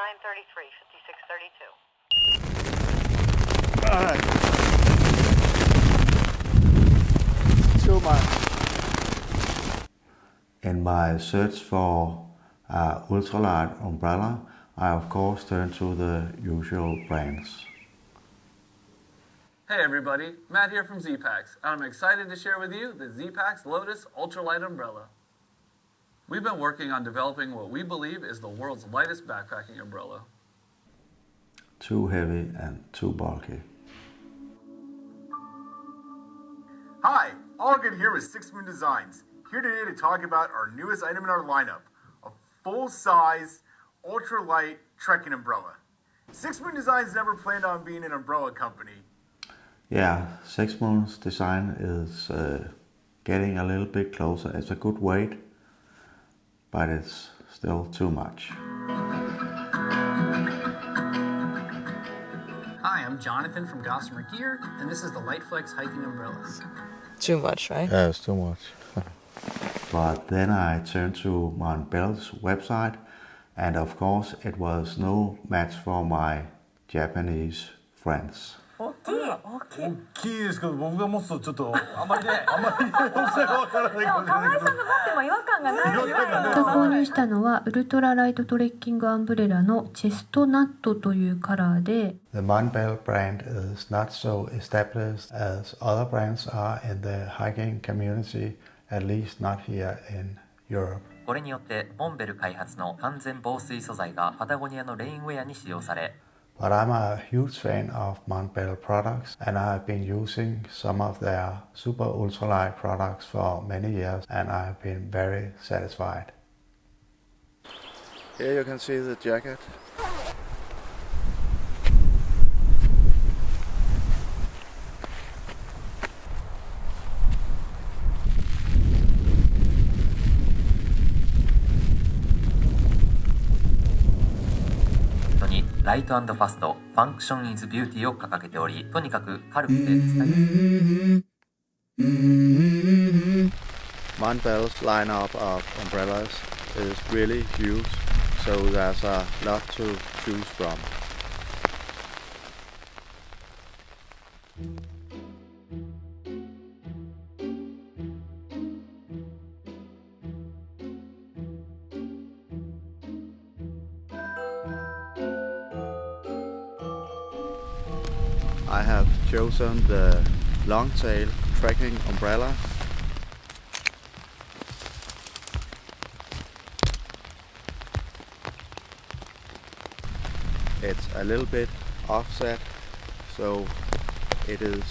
933, 5632. Too much. In my search for ultralight umbrella, I of course turn to the usual brands. Hey everybody, Matt here from Z-Packs, and I'm excited to share with you the Z-Packs Lotus Ultralight Umbrella. We've been working on developing what we believe is the world's lightest backpacking umbrella. Too heavy and too bulky. Hi, Allgood here with 6 Moon Designs. Here today to talk about our newest item in our lineup, a full-size, ultralight trekking umbrella. 6 Moon Designs never planned on being an umbrella company. Yeah, 6 Moon's design is getting a little bit closer. It's a good weight, but it's still too much. Hi, I'm Jonathan from Gossamer Gear, and this is the Lightflex hiking umbrellas. Too much, right? Yeah, it's too much. But then I turned to Montbell's website, and of course it was no match for my Japanese friends. 大きいですけど僕が持つとちょっとあまり大きさがわからないかもしれないけど。購入したのはウルトラライトトレッキングアンブレラのチェストナットというカラーで The Montbell brand is not so established as other brands are in the hiking community, at least not here in Europe. これによってモンベル開発の完全防水素材がパタゴニアのレインウェアに使用され But I'm a huge fan of Montbell products, and I've been using some of their super ultralight products for many years, and I've been very satisfied. Here you can see the jacket. .ライト&ファスト、ファンクションイズビューティーを掲げており、とにかく軽くて使いやすい。Montbell's lineup of umbrellas is really huge, so there's a lot to choose from. I have chosen the long-tail trekking umbrella. It's a little bit offset, so it is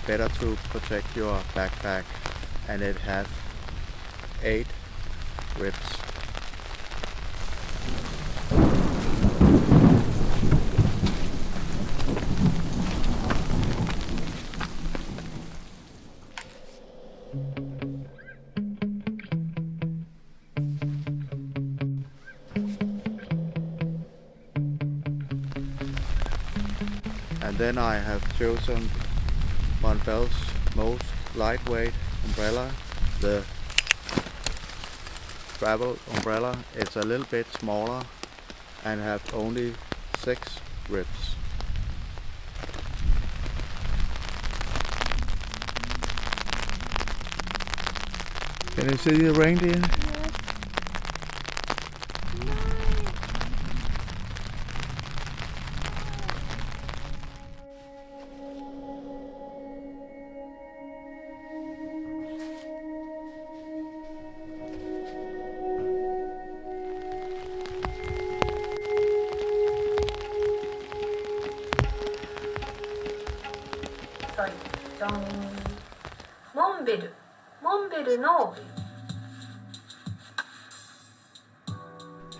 better to protect your backpack, and it has 8 ribs. And then I have chosen Montbell's most lightweight umbrella, the travel umbrella. It's a little bit smaller and have only 6 ribs. Can you see the reindeer?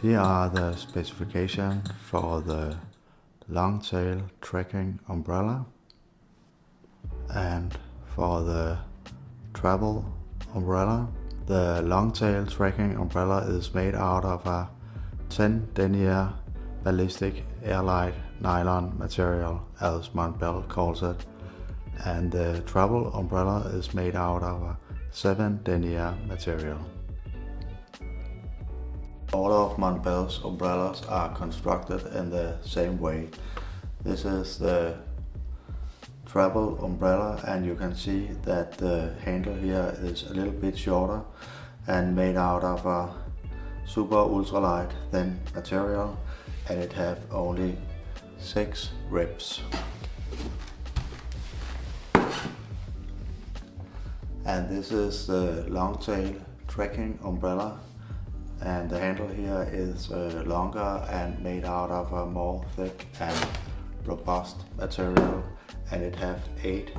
Here are the specifications for the long-tail trekking umbrella, and for the travel umbrella. The long-tail trekking umbrella is made out of a 10 denier ballistic airlight nylon material, as Montbell calls it, and the travel umbrella is made out of a 7 denier material. All of Montbell's umbrellas are constructed in the same way. This is the travel umbrella, and you can see that the handle here is a little bit shorter and made out of a super ultralight thin material, and it have only 6 ribs. And this is the long tail trekking umbrella, and the handle here is longer and made out of a more thick and robust material, and it have 8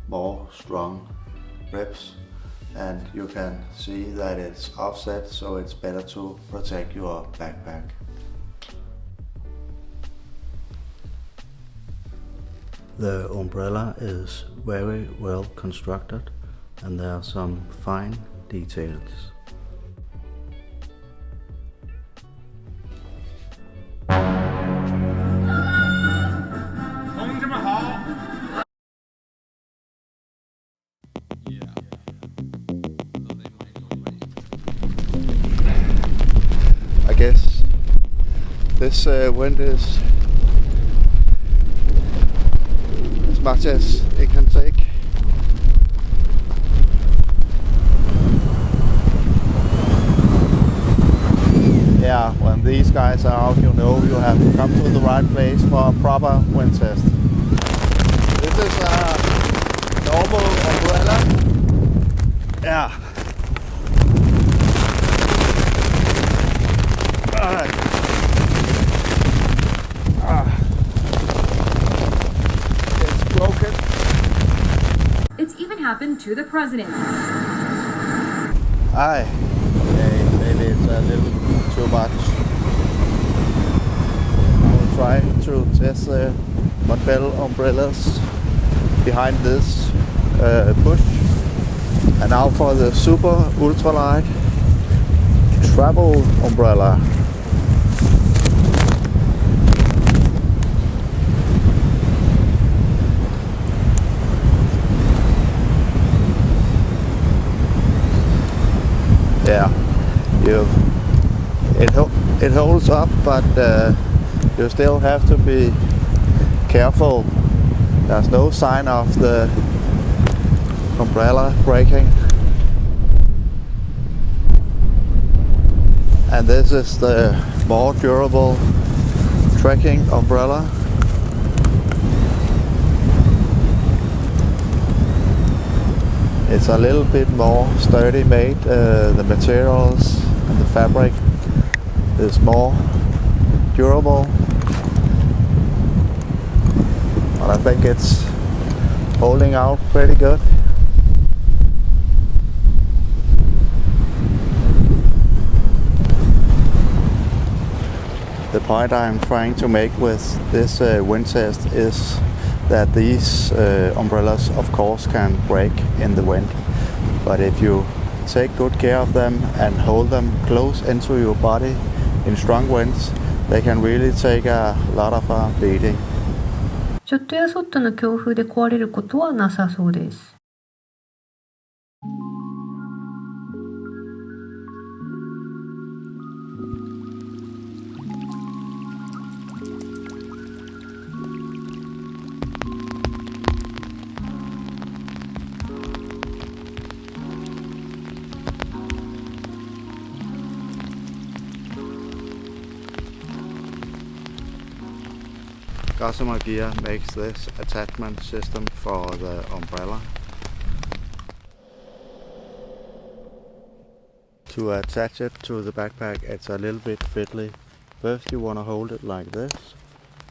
more strong ribs, and you can see that it's offset, so it's better to protect your backpack. The umbrella is very well constructed, and there are some fine details. I guess this wind is as much as it can take. Yeah, when these guys are out, you know you have come to the right place for a proper wind test. This is a normal umbrella. Yeah. Alright. It's broken. It's even happened to the president. Aye. Okay, maybe it's a little too much. I will try to test the Montbell umbrellas behind this bush. And now for the super ultralight travel umbrella. Yeah, it holds up, but you still have to be careful. There's no sign of the umbrella breaking. And this is the more durable trekking umbrella. It's a little bit more sturdy made. The materials and the fabric is more durable. But I think it's holding out pretty good. The point I'm trying to make with this wind test is that these umbrellas of course can break in the wind, but if you take good care of them and hold them close into your body in strong winds, they can really take a lot of a beating. ショットやソットの強風で壊れることはなさそうです。Gossamer gear makes this attachment system for the umbrella. To attach it to the backpack, it's a little bit fiddly. First you want to hold it like this,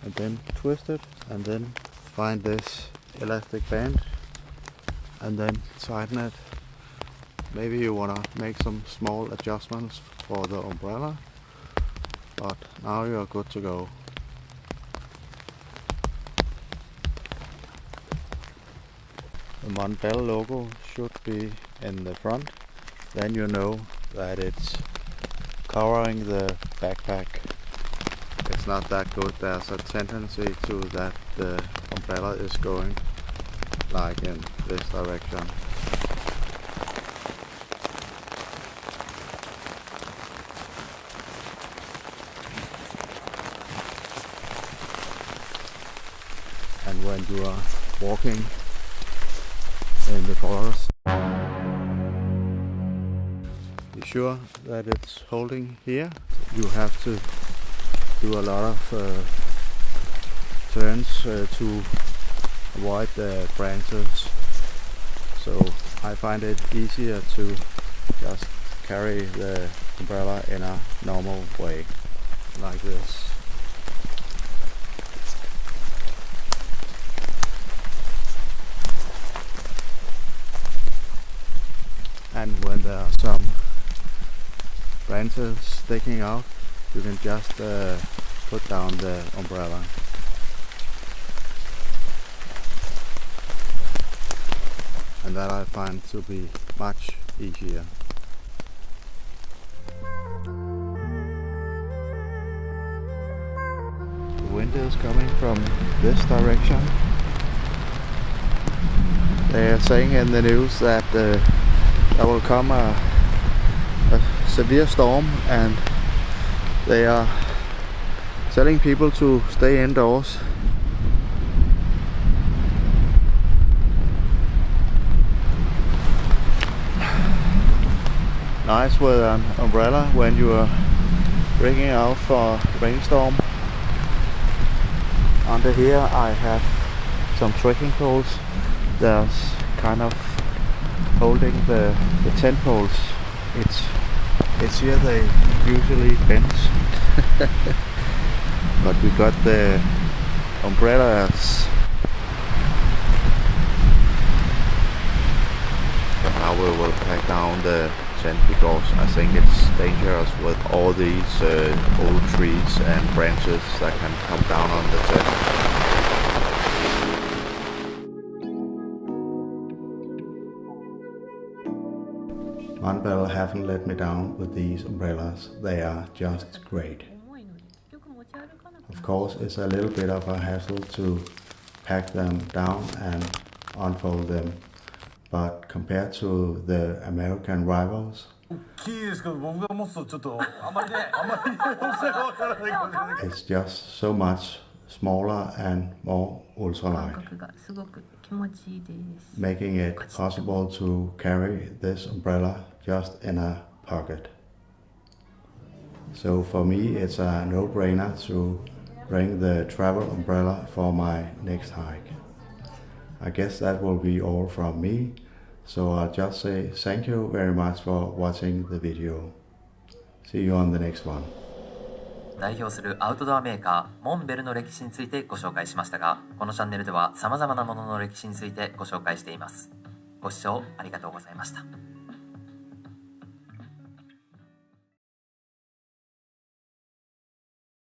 and then twist it, and then find this elastic band, and then tighten it. Maybe you want to make some small adjustments for the umbrella, but now you are good to go. The Montbell logo should be in the front, then you know that it's covering the backpack. It's not that good. There's a tendency to that the umbrella is going like in this direction. and when you are walking in the forest. Be sure that it's holding here. You have to do a lot of turns to avoid the branches. So I find it easier to just carry the umbrella in a normal way, like this. And when there are some branches sticking out, you can just put down the umbrella. And that I find to be much easier. The wind is coming from this direction. They are saying in the news that there will come a severe storm, and they are telling people to stay indoors. Nice with an umbrella when you are breaking out for rainstorm. Under here I have some trekking poles. There's kind of holding the tent poles. It's here they usually bend. But we got the umbrellas. Now we will pack down the tent because I think it's dangerous with all these old trees and branches that can come down on the tent. Montbell haven't let me down with these umbrellas. They are just great. Of course, it's a little bit of a hassle to pack them down and unfold them, but compared to the American rivals, it's just so much smaller and more ultralight, making it possible to carry this umbrella just in a pocket. So for me it's a no-brainer to bring the travel umbrella for my next hike. I guess that will be all from me, so I'll just say thank you very much for watching the video. See you on the next one. 代表するアウトドアメーカーモンベルの歴史についてご紹介しましたが、このチャンネルでは様々なものの歴史についてご紹介しています。ご視聴ありがとうございました。